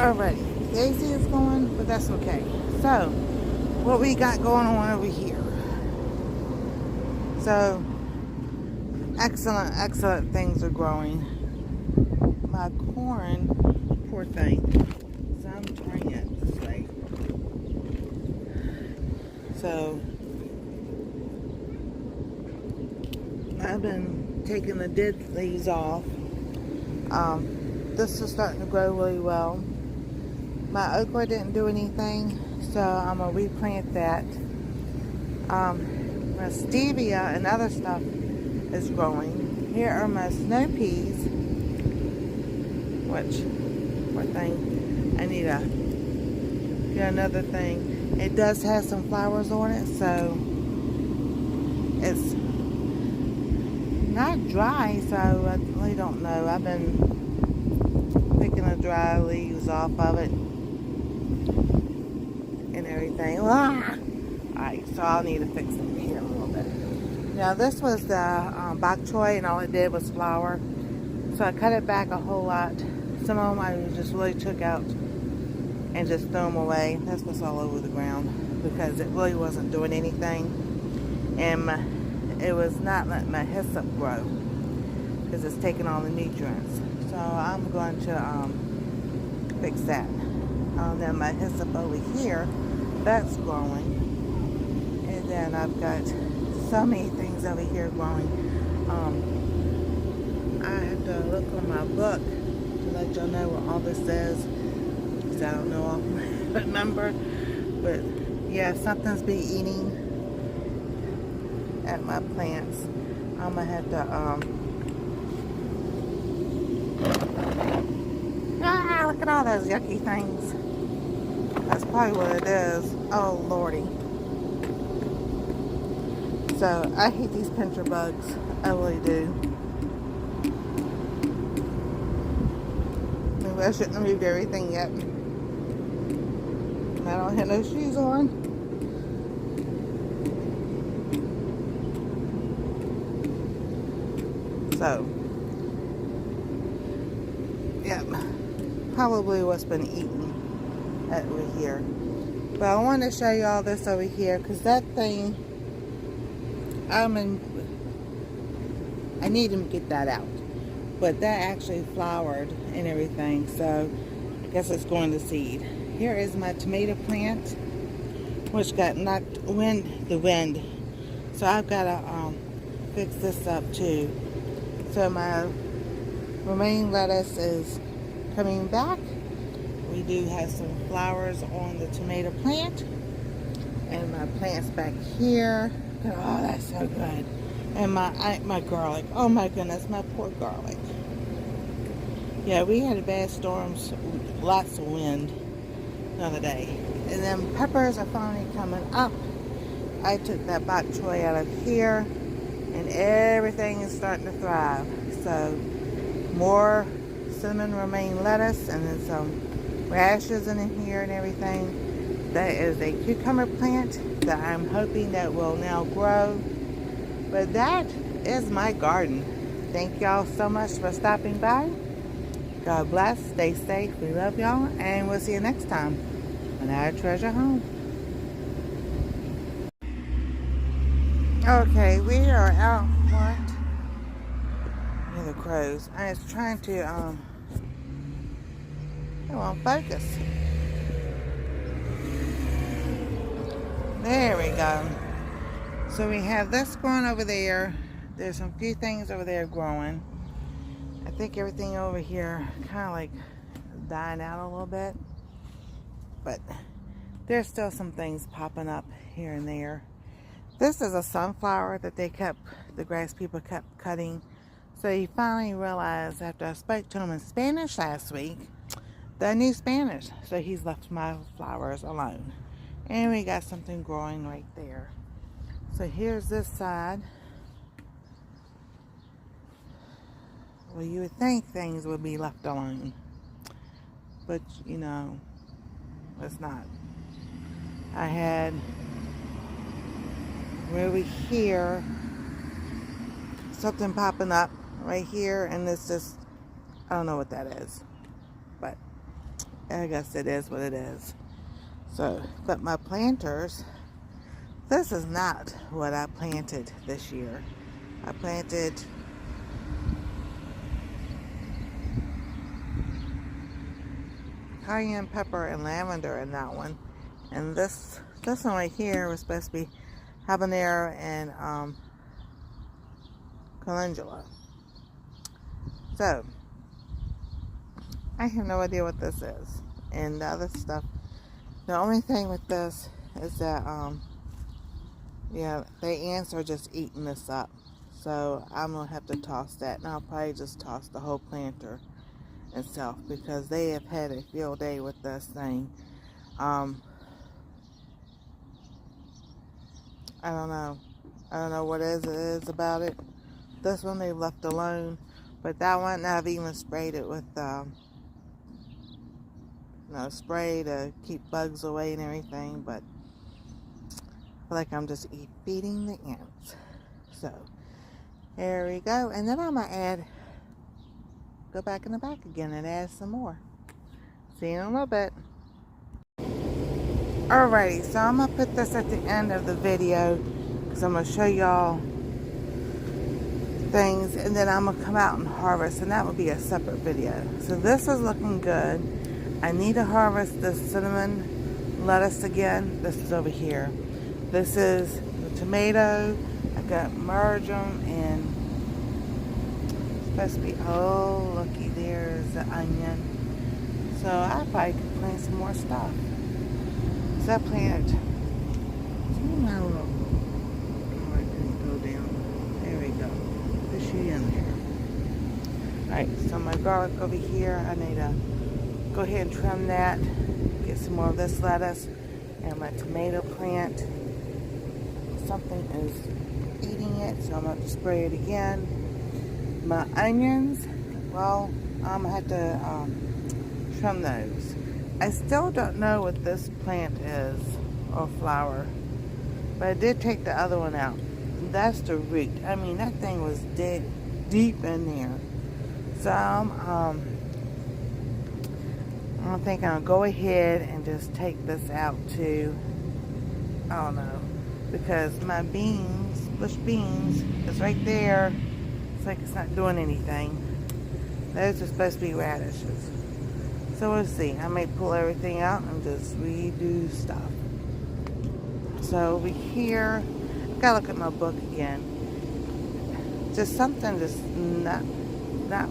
Alrighty, Daisy is going, but that's okay. So, what we got going on over here? So, excellent things are growing. My corn, poor thing. So I'm turning it this way. So, I've been taking the dead leaves off. This is starting to grow really well. My okra didn't do anything, so I'm going to replant that. My stevia and other stuff is growing. Here are my snow peas, which, poor thing, I need to get another thing. It does have some flowers on it, so it's not dry, so I really don't know. I've been picking the dry leaves off of it and everything. Alright, so I'll need to fix it here a little bit. Now this was the bok choy, and all it did was flower. So I cut it back a whole lot. Some of them I just really took out and just threw them away. That's what's all over the ground because it really wasn't doing anything. And it was not letting my hyssop grow because it's taking all the nutrients. So I'm going to fix that. Then my hyssop over here, that's growing. And then I've got so many things over here growing. I have to look on my book to let y'all know what all this is, because I don't know off my number. But yeah, something's been eating at my plants. I'm gonna have to look at all those yucky things. That's probably what it is. Oh lordy. So I hate these pincher bugs. I really do. Maybe I shouldn't have moved everything yet. I don't have no shoes on. So, yeah, probably what's been eaten over here. But I want to show you all this over here because that thing, I need to get that out. But that actually flowered and everything, so I guess it's going to seed. Here is my tomato plant, which got knocked the wind. So I've got to fix this up too. So my romaine lettuce is coming back. We do have some flowers on the tomato plant. And my plant's back here. Oh, that's so good. And my garlic. Oh my goodness, my poor garlic. Yeah, we had bad storms, lots of wind the other day. And then peppers are finally coming up. I took that bok choy out of here, and everything is starting to thrive. So more cinnamon romaine lettuce, and then some radishes in here and everything. That is a cucumber plant that I'm hoping that will now grow. But that is my garden. Thank y'all so much for stopping by. God bless. Stay safe. We love y'all. And we'll see you next time on Our Treasure Home. Okay, we are out front near the crows. I was trying to focus. There we go. So we have this growing over there. There's some few things over there growing. I think everything over here kind of like dying out a little bit. But there's still some things popping up here and there. This is a sunflower that the grass people kept cutting. So he finally realized after I spoke to him in Spanish last week that I knew Spanish. So he's left my flowers alone. And we got something growing right there. So here's this side. Well, you would think things would be left alone. But, you know, it's not. I had over here something popping up right here, and it's just, I don't know what that is. But I guess it is what it is. So, but my planters, this is not what I planted this year. I planted cayenne pepper and lavender in that one. And this one right here was supposed to be habanero and calendula. So, I have no idea what this is. And the other stuff, the only thing with this is that, yeah, the ants are just eating this up. So, I'm going to have to toss that. And I'll probably just toss the whole planter itself because they have had a field day with this thing. I don't know. I don't know what it is about it. This one they've left alone. But that one, I've even sprayed it with spray to keep bugs away and everything, but I feel like I'm just feeding the ants. So, here we go. And then I'm going to go back in the back again and add some more. See you in a little bit. Alrighty, so I'm going to put this at the end of the video because I'm going to show y'all things, and then I'm going to come out and harvest, and that will be a separate video. So this is looking good. I need to harvest the cinnamon lettuce again. This is over here. This is the tomato. I got marjoram and supposed to be, oh looky, there's the onion. So I probably could plant some more stuff. So I planted, I don't know. Oh, I didn't go down. There we go. Push you in there. Alright, so my garlic over here, I need to go ahead and trim that, get some more of this lettuce, and my tomato plant. Something is eating it, so I'm going to spray it again. My onions, well, I'm going to have to trim those. I still don't know what this plant is, or flower, but I did take the other one out. That's the root. I mean, that thing was dead deep in there. So I think I'll go ahead and just take this out too. I don't know, because my beans, bush beans, is right there. It's like it's not doing anything. Those are supposed to be radishes. So we'll see. I may pull everything out and just redo stuff. So over here, I gotta look at my book again. Just something just not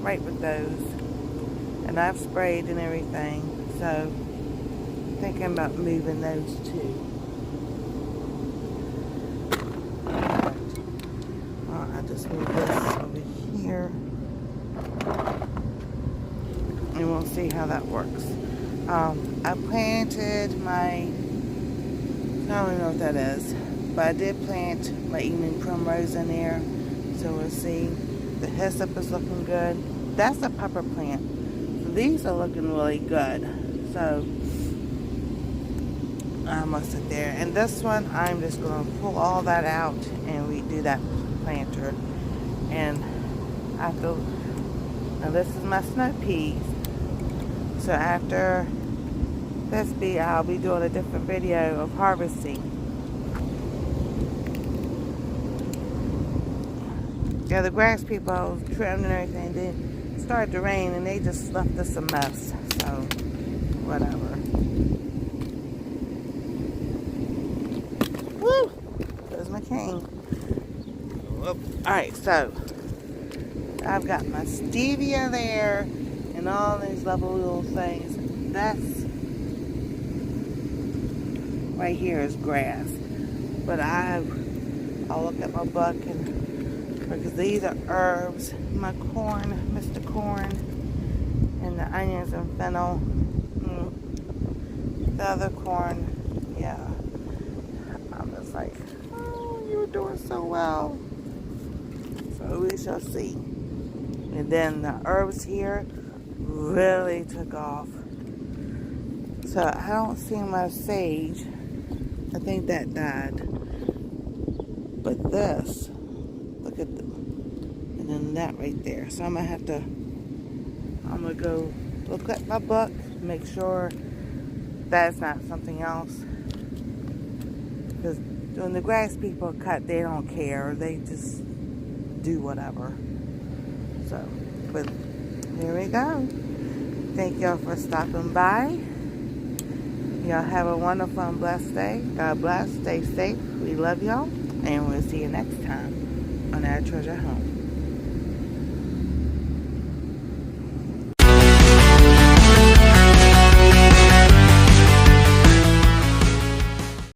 right with those. And I've sprayed and everything, so I'm thinking about moving those too. I just move this over here, and we'll see how that works. I planted my, I don't know what that is, but I did plant my evening primrose in there, so we'll see. The hyssop is looking good. That's a pepper plant. These are looking really good. So I'm gonna sit there. And this one, I'm just gonna pull all that out and redo that planter. And after, now this is my snow peas. So after this I'll be doing a different video of harvesting. Yeah, the grass people trimmed and everything. Then it started to rain and they just left us a mess. So, whatever. Woo! There's my cane. Alright, so I've got my stevia there and all these lovely little things. That's right here is grass. But I'll look at my book and because these are herbs. My corn, Mr. Corn, and the onions and fennel. The other corn, yeah. I'm just like, oh, you were doing so well. So we shall see. And then the herbs here really took off. So I don't see my sage. I think that died. But this, look at the, and then that right there. So I'm gonna go look at my book make sure that's not something else. Because when the grass people cut, they don't care. They just do whatever. So, but there we go. Thank y'all for stopping by. Y'all have a wonderful and blessed day. God bless. Stay safe. We love y'all. And we'll see you next time on Our Treasure Home.